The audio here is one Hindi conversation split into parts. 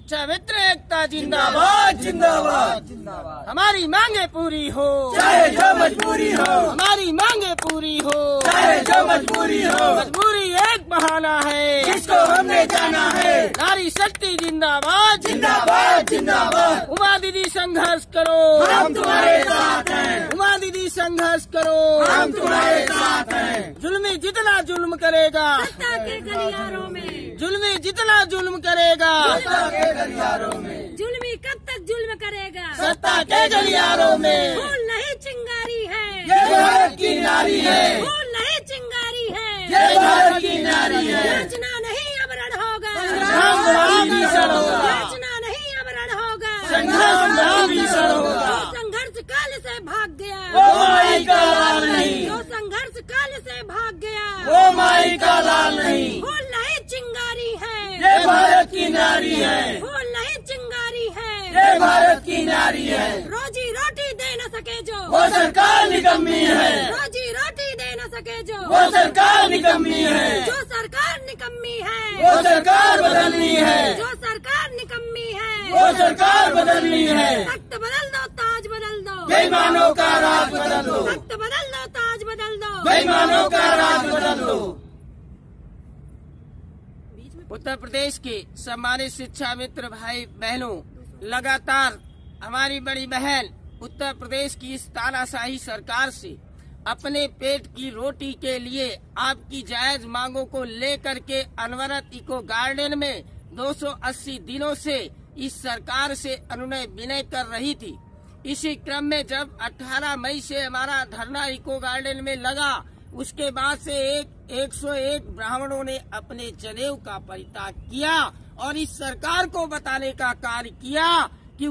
शिक्षा मित्र एकता जिंदाबाद जिंदाबाद जिंदाबाद। हमारी मांगे पूरी हो चाहे जो मजबूरी हो, हमारी मांगे पूरी हो चाहे जो मजबूरी हो। मजबूरी एक बहाना है जिसको हमने जाना है। नारी शक्ति जिंदाबाद जिंदाबाद जिंदाबाद। उमा दीदी संघर्ष करो, हम तुम्हारे साथ हैं। उमा दीदी संघर्ष करो, हम तुम्हारे साथ हैं। जुल्मी जितना जुल्म करेगा, सत्ता के गलियारों में जुल्मी जितना जुल्म करेगा, सत्ता के गलियारों में। जुल्मी कब तक जुल्म करेगा। सत्ता के गलियारों में। फूल नहीं चिंगारी है, ये भारत की नारी है। फूल नहीं चिंगारी है, ये भारत की नारी है। याचना नहीं अब रण होगा, संग्राम महाभीषण होगा, याचना नहीं अब रण होगा। संग्राम महाभीषण होगा। जो संघर्ष काल से भाग गया, वो माई का लाल नहीं, जो संघर्ष काल से भाग गया, वो माई का लाल नहीं। फूल नहीं चिंगारी है, ये भारत की नारी है। फूल नहीं चिंगारी है। ये भारत की नारी है। रोजी रोटी दे न सके जो, वो सरकार निकम्मी है। रोजी रोटी दे न सके जो, वो सरकार निकम्मी है। जो सरकार निकम्मी है, वो सरकार बदलनी है। जो सरकार निकम्मी है। वो सरकार बदलनी है। तख्त बदल दो, ताज बदल दो, बेईमानों का राज बदल दो। तख्त बदल दो, ताज बदल दो। बेईमानों का राज बदल दो। उत्तर प्रदेश के सम्मानित शिक्षा मित्र भाई बहनों, लगातार हमारी बड़ी बहन उत्तर प्रदेश की इस तानाशाही सरकार से अपने पेट की रोटी के लिए आपकी जायज मांगों को लेकर के अनवरत इको गार्डन में 280 दिनों से इस सरकार से अनुनय विनय कर रही थी। इसी क्रम में जब 18 मई से हमारा धरना इको गार्डन में लगा, उसके बाद से 101 ब्राह्मणों ने अपने जनेऊ का परित्याग किया और इस सरकार को बताने का कार्य किया कि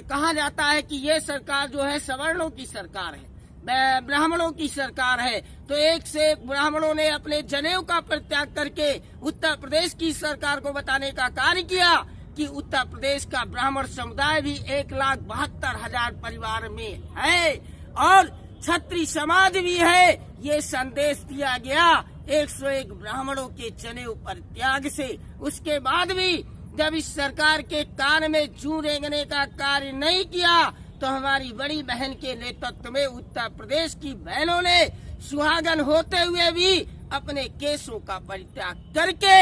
कहा जाता है कि ये सरकार जो है सवर्णों की सरकार है, ब्राह्मणों की सरकार है। तो एक से एक ब्राह्मणों ने अपने जनेऊ का परित्याग करके उत्तर प्रदेश की सरकार को बताने का कार्य किया कि उत्तर प्रदेश का ब्राह्मण समुदाय भी 1,72,000 परिवार में है और क्षत्रिय समाज भी है। ये संदेश दिया गया 101 ब्राह्मणों के जनेऊ परित्याग से। उसके बाद भी जब इस सरकार के कान में जूं रेंगने का कार्य नहीं किया तो हमारी बड़ी बहन के नेतृत्व में उत्तर प्रदेश की बहनों ने सुहागन होते हुए भी अपने केसों का परित्याग करके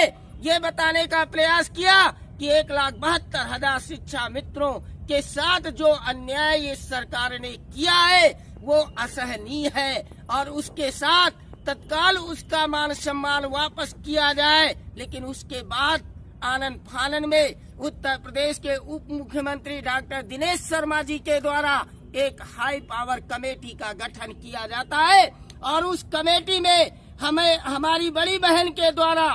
ये बताने का प्रयास किया कि 1,72,000 शिक्षा मित्रों के साथ जो अन्याय इस सरकार ने किया है वो असहनीय है और उसके साथ तत्काल उसका मान सम्मान वापस किया जाए। लेकिन उसके बाद आनन फानन में उत्तर प्रदेश के उप मुख्यमंत्री डॉक्टर दिनेश शर्मा जी के द्वारा एक हाई पावर कमेटी का गठन किया जाता है और उस कमेटी में हमारी बड़ी बहन के द्वारा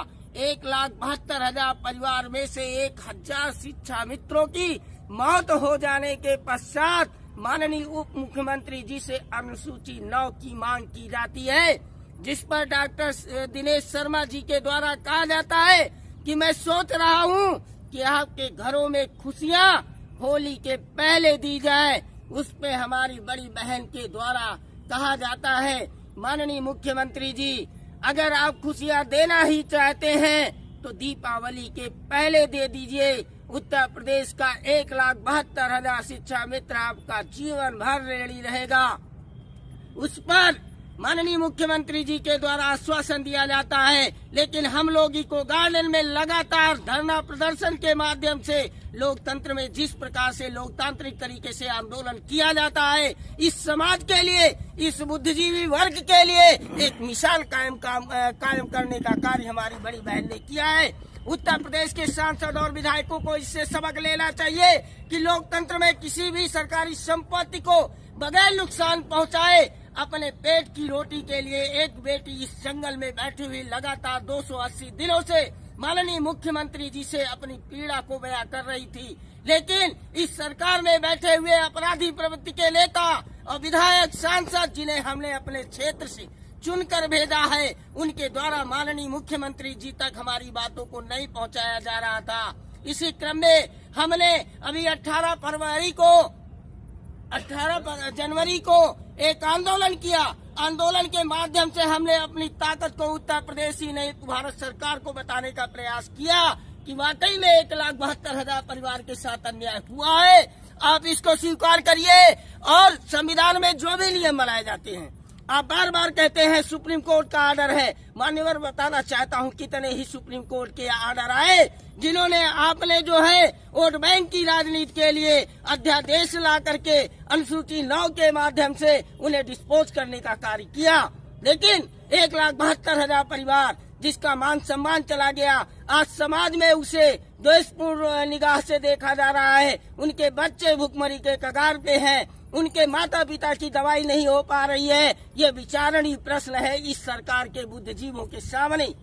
1,72,000 परिवार में से 1,000 शिक्षा मित्रों की मौत हो जाने के पश्चात माननीय उप मुख्यमंत्री जी से अनुसूची 9 की मांग की जाती है, जिस पर डॉक्टर दिनेश शर्मा जी के द्वारा कहा जाता है कि मैं सोच रहा हूं कि आपके घरों में खुशियां होली के पहले दी जाए। उस पे हमारी बड़ी बहन के द्वारा कहा जाता है, माननीय मुख्यमंत्री जी अगर आप खुशियां देना ही चाहते हैं तो दीपावली के पहले दे दीजिए। उत्तर प्रदेश का 1,72,000 शिक्षा मित्र आपका जीवन भर ऋणी रहेगा। उस पर माननीय मुख्यमंत्री जी के द्वारा आश्वासन दिया जाता है, लेकिन हम लोग इको गार्डन में लगातार धरना प्रदर्शन के माध्यम से लोकतंत्र में जिस प्रकार से लोकतांत्रिक तरीके से आंदोलन किया जाता है, इस समाज के लिए, इस बुद्धिजीवी वर्ग के लिए एक मिसाल कायम करने का कार्य हमारी बड़ी बहन ने किया है। उत्तर प्रदेश के सांसद और विधायकों को इससे सबक लेना चाहिए कि लोकतंत्र में किसी भी सरकारी संपत्ति को बगैर नुकसान पहुंचाए अपने पेट की रोटी के लिए एक बेटी इस जंगल में बैठी हुई लगातार 280 दिनों से माननीय मुख्यमंत्री जी से अपनी पीड़ा को बयां कर रही थी। लेकिन इस सरकार में बैठे हुए अपराधी प्रवृत्ति के नेता और विधायक सांसद जिन्हें हमने अपने क्षेत्र से चुनकर भेजा है, उनके द्वारा माननीय मुख्यमंत्री जी तक हमारी बातों को नहीं पहुंचाया जा रहा था। इसी क्रम में हमने अभी 18 जनवरी को एक आंदोलन किया। आंदोलन के माध्यम से हमने अपनी ताकत को उत्तर प्रदेश ही नहीं भारत सरकार को बताने का प्रयास किया कि वाकई में 1,72,000 परिवार के साथ अन्याय हुआ है। आप इसको स्वीकार करिए। और संविधान में जो भी नियम बनाए जाते हैं, आप बार बार कहते हैं सुप्रीम कोर्ट का आर्डर है। मान्यवर, बताना चाहता हूं कितने ही सुप्रीम कोर्ट के आर्डर आए जिन्होंने आपने जो है वोट बैंक की राजनीति के लिए अध्यादेश ला करके अनुसूची 9 के माध्यम से उन्हें डिस्पोज करने का कार्य किया। लेकिन 1,72,000 परिवार जिसका मान सम्मान चला गया, आज समाज में उसे द्वेषपूर्ण निगाह से देखा जा रहा है। उनके बच्चे भुखमरी के कगार पे हैं, उनके माता पिता की दवाई नहीं हो पा रही है। ये विचारणीय प्रश्न है इस सरकार के बुद्धिजीवों के सामने।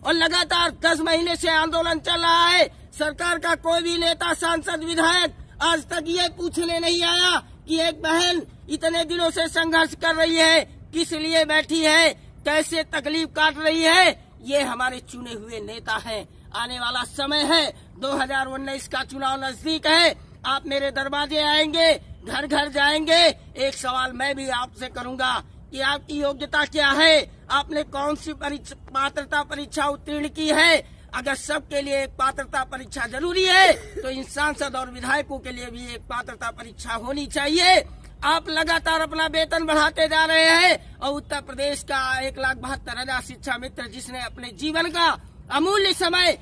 और लगातार 10 महीने से आंदोलन चल रहा है। सरकार का कोई भी नेता, सांसद, विधायक आज तक ये पूछने नहीं आया कि एक बहन इतने दिनों से संघर्ष कर रही है, किस लिए बैठी है, कैसे तकलीफ काट रही है। ये हमारे चुने हुए नेता हैं। आने वाला समय है, 2019 का चुनाव नजदीक है। आप मेरे दरवाजे आएंगे, घर घर जाएंगे। एक सवाल मैं भी आपसे करूंगा कि आपकी योग्यता क्या है, आपने कौन सी पात्रता परीक्षा उत्तीर्ण की है। अगर सबके लिए एक पात्रता परीक्षा जरूरी है तो इन सांसद और विधायकों के लिए भी एक पात्रता परीक्षा होनी चाहिए। आप लगातार अपना वेतन बढ़ाते जा रहे हैं और उत्तर प्रदेश का 1,72,000 शिक्षा मित्र जिसने अपने जीवन का अमूल्य समय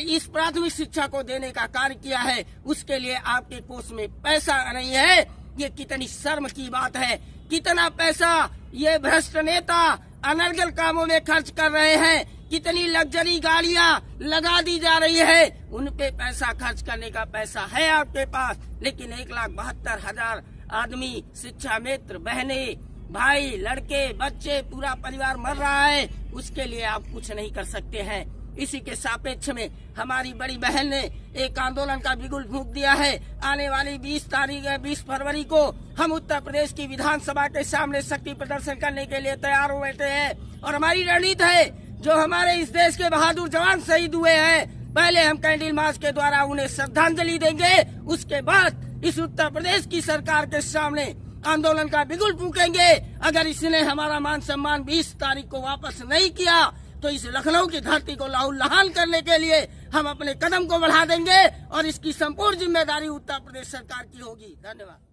इस प्राथमिक शिक्षा को देने का कार्य किया है, उसके लिए आपके कोष में पैसा नहीं है। ये कितनी शर्म की बात है। कितना पैसा ये भ्रष्ट नेता अनर्गल कामों में खर्च कर रहे हैं। कितनी लग्जरी गाड़ियां लगा दी जा रही है। उन पे पैसा खर्च करने का पैसा है आपके पास, लेकिन 1,72,000 आदमी, शिक्षा मित्र, बहने, भाई, लड़के, बच्चे, पूरा परिवार मर रहा है, उसके लिए आप कुछ नहीं कर सकते हैं। इसी के सापेक्ष में हमारी बड़ी बहन ने एक आंदोलन का बिगुल फूंक दिया है। आने वाली 20 फरवरी को हम उत्तर प्रदेश की विधानसभा के सामने शक्ति प्रदर्शन करने के लिए तैयार हो बैठे हैं। और हमारी रणनीति है, जो हमारे इस देश के बहादुर जवान शहीद हुए हैं, पहले हम कैंडल मार्च के द्वारा उन्हें श्रद्धांजलि देंगे। उसके बाद इस उत्तर प्रदेश की सरकार के सामने आंदोलन का बिगुल फूकेंगे। अगर इसने हमारा मान सम्मान 20 तारीख को वापस नहीं किया तो इस लखनऊ की धरती को लहूलुहान करने के लिए हम अपने कदम को बढ़ा देंगे और इसकी संपूर्ण जिम्मेदारी उत्तर प्रदेश सरकार की होगी। धन्यवाद।